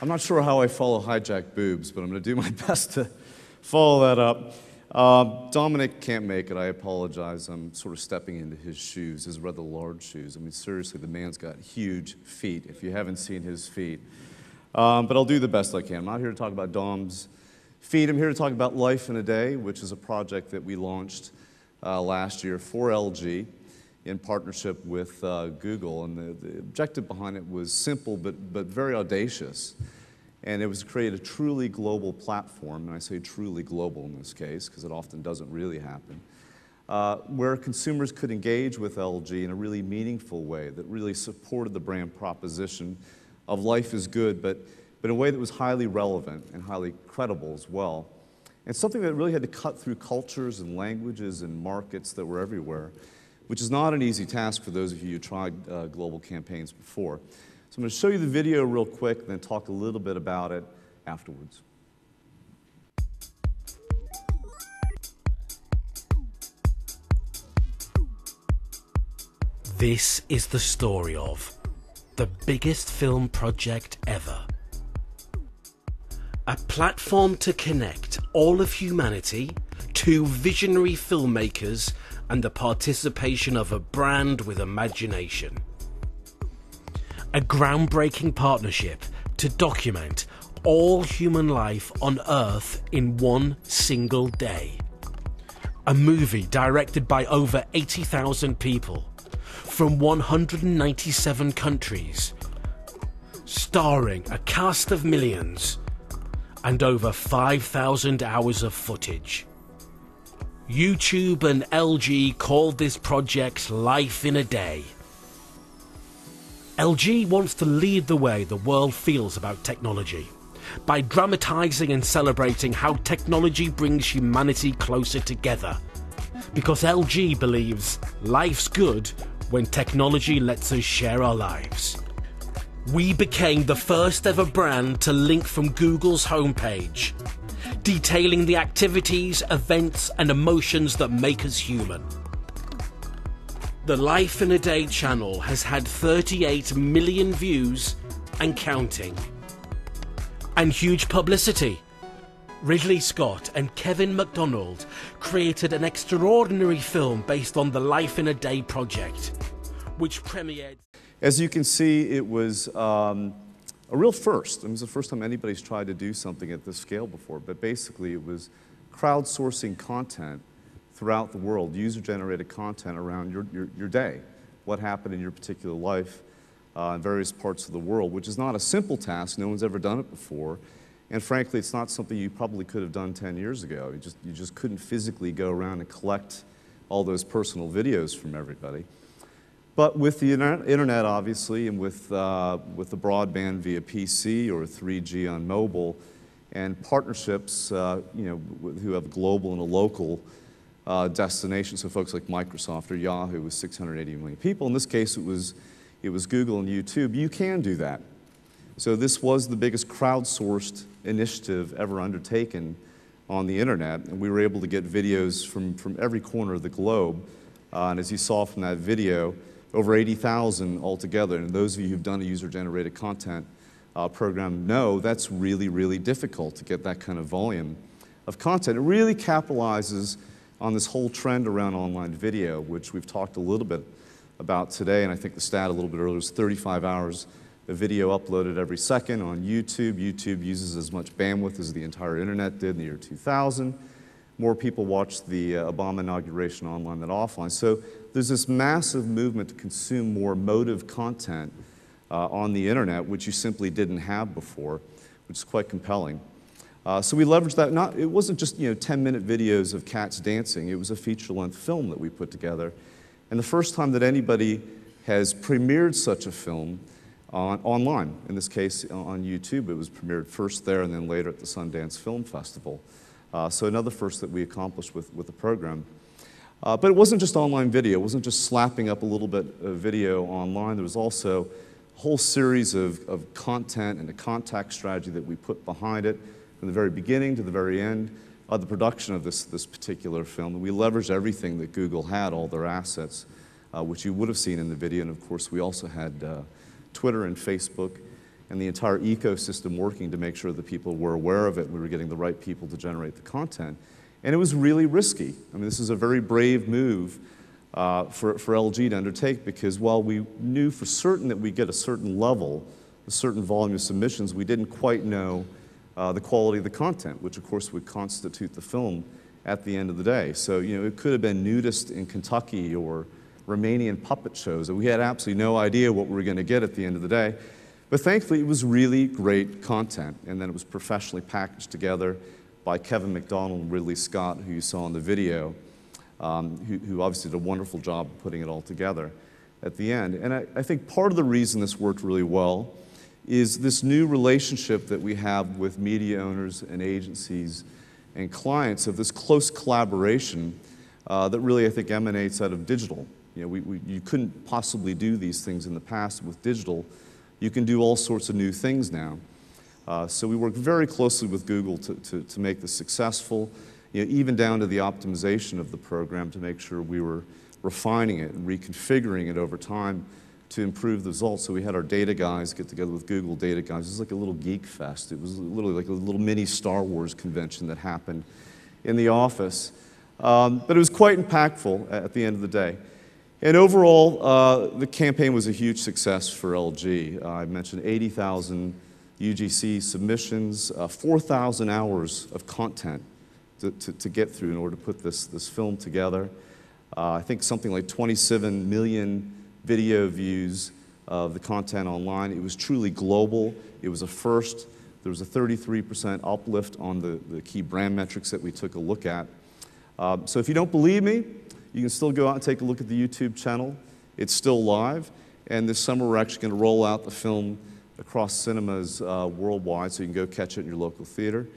I'm not sure how I follow hijack boobs, but I'm going to do my best to follow that up. Dominic can't make it. I apologize. I'm sort of stepping into his shoes, his rather large shoes. I mean, seriously, the man's got huge feet, if you haven't seen his feet. But I'll do the best I can. I'm not here to talk about Dom's feet. I'm here to talk about Life in a Day, which is a project that we launched last year for LG in partnership with Google. And the objective behind it was simple but very audacious. And it was to create a truly global platform, and I say truly global in this case because it often doesn't really happen, where consumers could engage with LG in a really meaningful way that really supported the brand proposition of life is good, but in a way that was highly relevant and highly credible as well. And something that really had to cut through cultures and languages and markets that were everywhere, which is not an easy task for those of you who tried global campaigns before. So I'm going to show you the video real quick and then talk a little bit about it afterwards. This is the story of the biggest film project ever. A platform to connect all of humanity to visionary filmmakers and the participation of a brand with imagination. A groundbreaking partnership to document all human life on Earth in one single day. A movie directed by over 80,000 people from 197 countries, starring a cast of millions and over 5,000 hours of footage. YouTube and LG called this project Life in a Day. LG wants to lead the way the world feels about technology by dramatizing and celebrating how technology brings humanity closer together. Because LG believes life's good when technology lets us share our lives. We became the first ever brand to link from Google's homepage, detailing the activities, events, and emotions that make us human. The Life in a Day channel has had 38 million views and counting. And huge publicity. Ridley Scott and Kevin MacDonald created an extraordinary film based on the Life in a Day project, which premiered. As you can see, it was a real first. It was the first time anybody's tried to do something at this scale before, but basically it was crowdsourcing content throughout the world, user-generated content around your day, what happened in your particular life in various parts of the world, which is not a simple task. No one's ever done it before. And frankly, it's not something you probably could have done 10 years ago. You just couldn't physically go around and collect all those personal videos from everybody. But with the internet, obviously, and with the broadband via PC or 3G on mobile, and partnerships who have a global and a local destination, so folks like Microsoft or Yahoo with 680 million people. In this case, it was Google and YouTube. You can do that. So this was the biggest crowdsourced initiative ever undertaken on the internet, and we were able to get videos from every corner of the globe. And as you saw from that video, over 80,000 altogether. And those of you who've done a user-generated content program know that's really, really difficult to get that kind of volume of content. It really capitalizes on this whole trend around online video, which we've talked a little bit about today, and I think the stat a little bit earlier was 35 hours of video uploaded every second on YouTube. YouTube uses as much bandwidth as the entire internet did in the year 2000. More people watched the Obama inauguration online than offline. So there's this massive movement to consume more motive content on the internet, which you simply didn't have before, which is quite compelling. So we leveraged that. It wasn't just 10-minute videos of cats dancing. It was a feature-length film that we put together. And the first time that anybody has premiered such a film online, in this case on YouTube, it was premiered first there and then later at the Sundance Film Festival. So another first that we accomplished with the program. But it wasn't just online video. It wasn't just slapping up a little bit of video online. There was also a whole series of content and a contact strategy that we put behind it from the very beginning to the very end of the production of this particular film. And we leveraged everything that Google had, all their assets, which you would have seen in the video. And of course, we also had Twitter and Facebook and the entire ecosystem working to make sure that people were aware of it, we were getting the right people to generate the content. And it was really risky. I mean, this is a very brave move for LG to undertake, because while we knew for certain that we'd get a certain level, a certain volume of submissions, we didn't quite know the quality of the content, which of course would constitute the film at the end of the day. So, you know, it could have been nudist in Kentucky or Romanian puppet shows, and we had absolutely no idea what we were going to get at the end of the day. But thankfully, it was really great content, and then it was professionally packaged together by Kevin McDonald and Ridley Scott, who you saw in the video, who obviously did a wonderful job of putting it all together at the end. And I think part of the reason this worked really well is this new relationship that we have with media owners and agencies and clients, of this close collaboration that really, I think, emanates out of digital. You know, you couldn't possibly do these things in the past with digital. You can do all sorts of new things now. So we worked very closely with Google to make this successful, you know, even down to the optimization of the program, to make sure we were refining it and reconfiguring it over time to improve the results. So we had our data guys get together with Google data guys. It was like a little geek fest. It was literally like a little mini Star Wars convention that happened in the office. But it was quite impactful at the end of the day. And overall, the campaign was a huge success for LG. I mentioned 80,000 UGC submissions, 4,000 hours of content to get through in order to put this film together. I think something like 27 million video views of the content online. It was truly global. It was a first. There was a 33% uplift on the key brand metrics that we took a look at. So if you don't believe me, you can still go out and take a look at the YouTube channel. It's still live. And this summer, we're actually going to roll out the film across cinemas worldwide, so you can go catch it in your local theater.